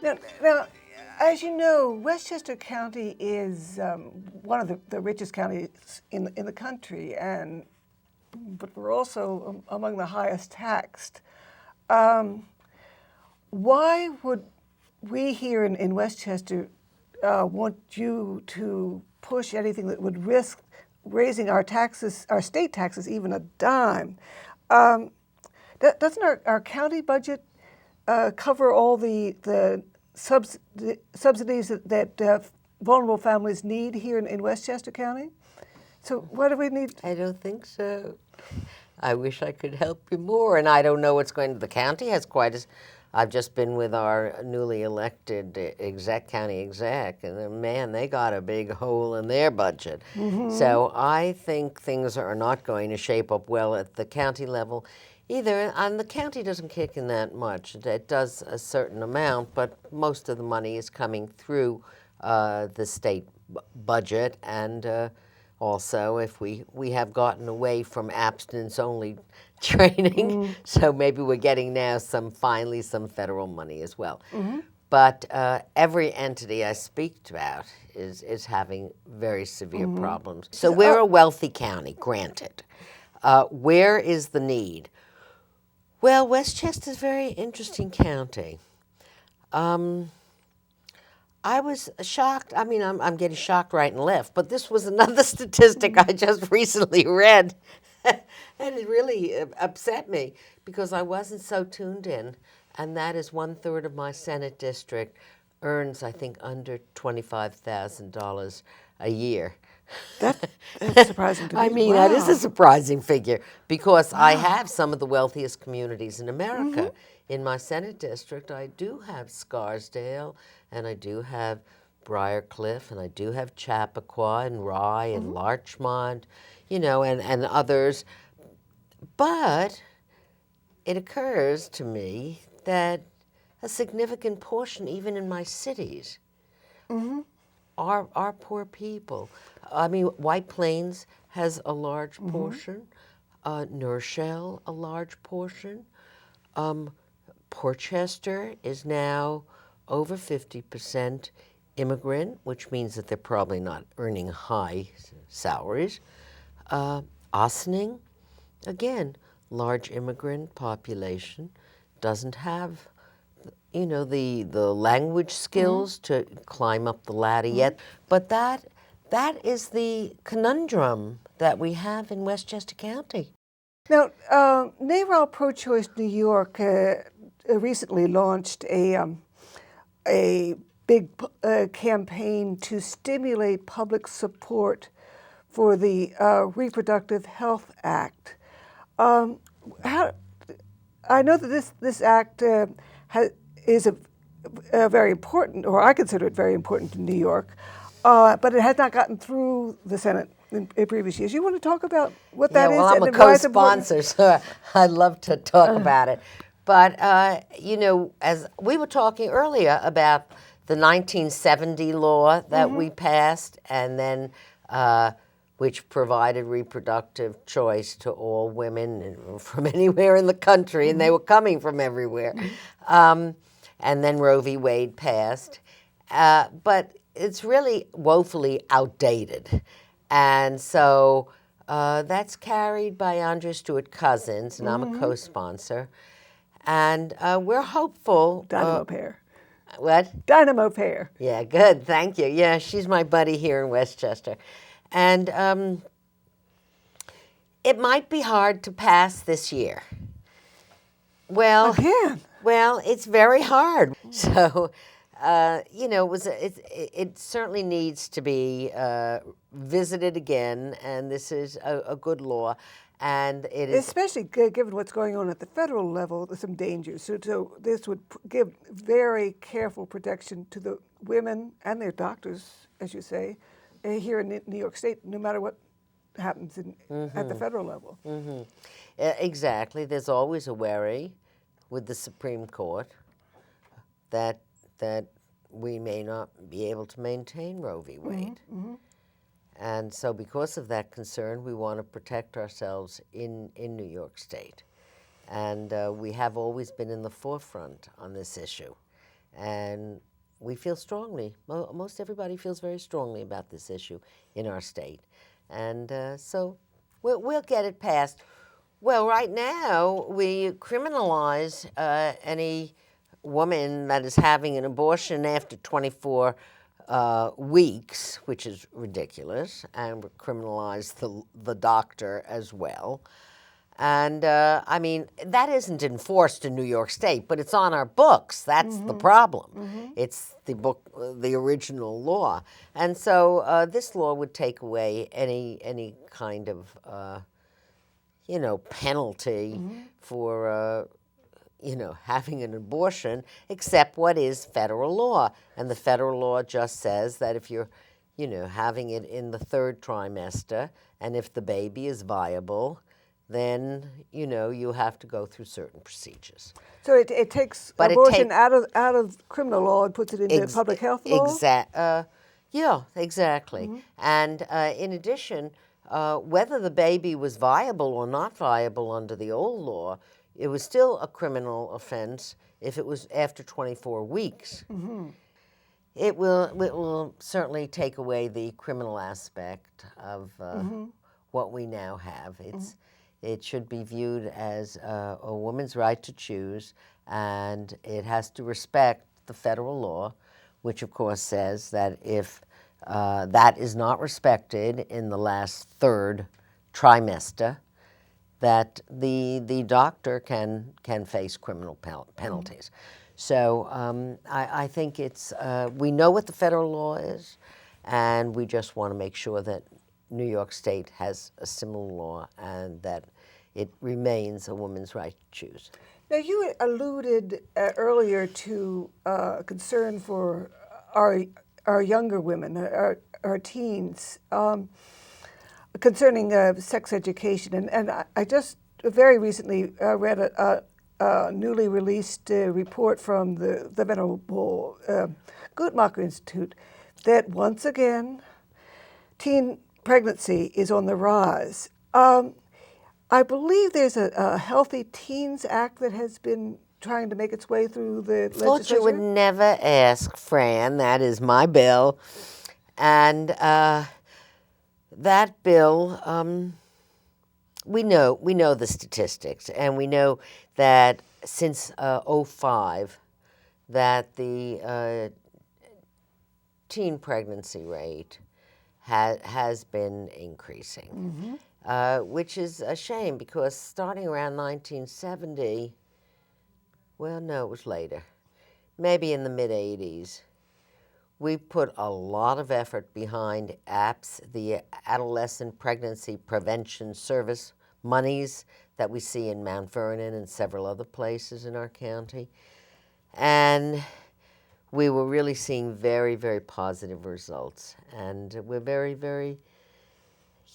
Now, as you know, Westchester County is one of the richest counties in the country, but we're also among the highest taxed. Why would we here in Westchester want you to push anything that would risk raising our taxes, our state taxes, even a dime? Doesn't our county budget cover all the subsidies that vulnerable families need here in Westchester County? So why do we need? I don't think so. I wish I could help you more, and I don't know what's going to. The county has quite a. I've just been with our newly elected county exec, and man, they got a big hole in their budget. So I think things are not going to shape up well at the county level either. And the county doesn't kick in that much. It does a certain amount, but most of the money is coming through the state budget. And also, if we have gotten away from abstinence-only training, so maybe we're getting now finally some federal money as well. But every entity I speak about is having very severe problems. So we're a wealthy county, granted. Where is the need? Well, Westchester's a very interesting county. I was shocked. I mean, I'm getting shocked right and left, but this was another statistic I just recently read, and it really upset me because I wasn't so tuned in, and that is 1/3 of my Senate district earns, I think, under $25,000 a year. That's surprising to me. I mean, that is a surprising figure because I have some of the wealthiest communities in America. In my Senate district, I do have Scarsdale, and I do have Briarcliff, and I do have Chappaqua and Rye and Larchmont, and others. But it occurs to me that a significant portion, even in my cities, are poor people. I mean, White Plains has a large portion, Nourishell a large portion. Portchester is now over 50% immigrant, which means that they're probably not earning high salaries. Ossining, again, large immigrant population, doesn't have the language skills to climb up the ladder yet. But that is the conundrum that we have in Westchester County. Now, NARAL Pro-Choice New York recently launched a big campaign to stimulate public support for the Reproductive Health Act. I know that this act is a very important, or I consider it very important in New York, but it has not gotten through the Senate in previous years. You want to talk about what that is? Well, I'm a co-sponsor, so I'd love to talk about it. But, as we were talking earlier about the 1970 law that we passed, and then which provided reproductive choice to all women from anywhere in the country, and they were coming from everywhere. And then Roe v. Wade passed. But it's really woefully outdated. And so that's carried by Andrea Stewart Cousins, and I'm a co-sponsor. And we're hopeful. Dynamo pair. What? Dynamo pair. Yeah, good. Thank you. Yeah, she's my buddy here in Westchester. And it might be hard to pass this year. Well, again. Well, it's very hard. So, it certainly needs to be visited again, and this is a good law. And it is especially given what's going on at the federal level, there's some dangers. So this would give very careful protection to the women and their doctors, as you say, here in New York State, no matter what happens at the federal level. Exactly. There's always a worry with the Supreme Court that we may not be able to maintain Roe v. Wade. And so because of that concern, we want to protect ourselves in New York State. And we have always been in the forefront on this issue. And we feel strongly, most everybody feels very strongly about this issue in our state. And so we'll get it passed. Well, right now, we criminalize any woman that is having an abortion after 24 weeks, which is ridiculous, and we criminalize the doctor as well. And I mean, that isn't enforced in New York State, but it's on our books. That's the problem. It's the book, the original law. And so this law would take away any kind of penalty for, having an abortion, except what is federal law. And the federal law just says that if you're, having it in the third trimester, and if the baby is viable, then, you have to go through certain procedures. So it takes abortion out of criminal law and puts it into public health law? Yeah, exactly. And in addition, whether the baby was viable or not viable under the old law, it was still a criminal offense if it was after 24 weeks. It will certainly take away the criminal aspect of what we now have. It should be viewed as a woman's right to choose, and it has to respect the federal law, which of course says that if that is not respected in the last third trimester, that the doctor can face criminal penalties. So I think we know what the federal law is, and we just want to make sure that New York State has a similar law and that it remains a woman's right to choose. Now, you alluded earlier to concern for our younger women, our teens, concerning sex education. And I just very recently read a newly released report from the Venerable Guttmacher Institute that once again, teen pregnancy is on the rise. I believe there's a Healthy Teens Act that has been trying to make its way through the legislature. Thought you would never ask, Fran. That is my bill. And that bill, we know the statistics, and we know that since '05, that the teen pregnancy rate has been increasing, which is a shame because starting around 1970, well, no, it was later, maybe in the mid-'80s, we put a lot of effort behind APS, the Adolescent Pregnancy Prevention Service monies that we see in Mount Vernon and several other places in our county. And we were really seeing very, very positive results. And we're very, very,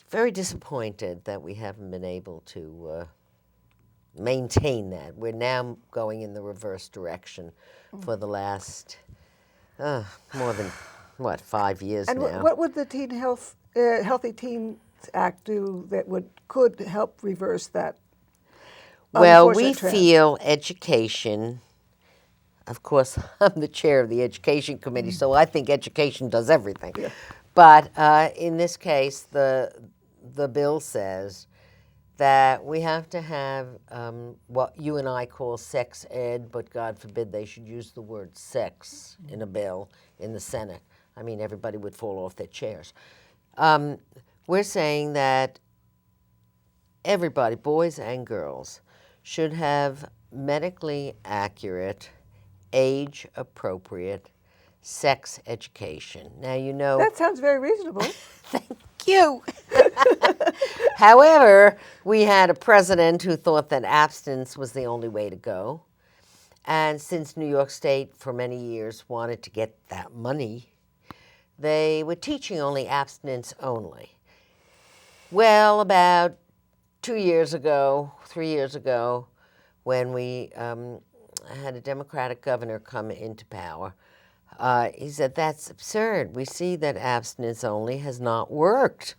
very disappointed that we haven't been able to maintain that. We're now going in the reverse direction for the last more than, 5 years and now. And what would the Healthy Teens Act do that could help reverse that? Well, we trend? feel education. Of course, I'm the chair of the Education Committee, so I think education does everything. Yeah. But in this case, the bill says that we have to have what you and I call sex ed, but God forbid they should use the word sex in a bill in the Senate. I mean, everybody would fall off their chairs. We're saying that everybody, boys and girls, should have medically accurate, age-appropriate sex education. Now, That sounds very reasonable. Thank you. However, we had a president who thought that abstinence was the only way to go. And since New York State, for many years, wanted to get that money, they were teaching only abstinence only. Well, about 3 years ago, when we had a Democratic governor come into power, he said, that's absurd. We see that abstinence only has not worked.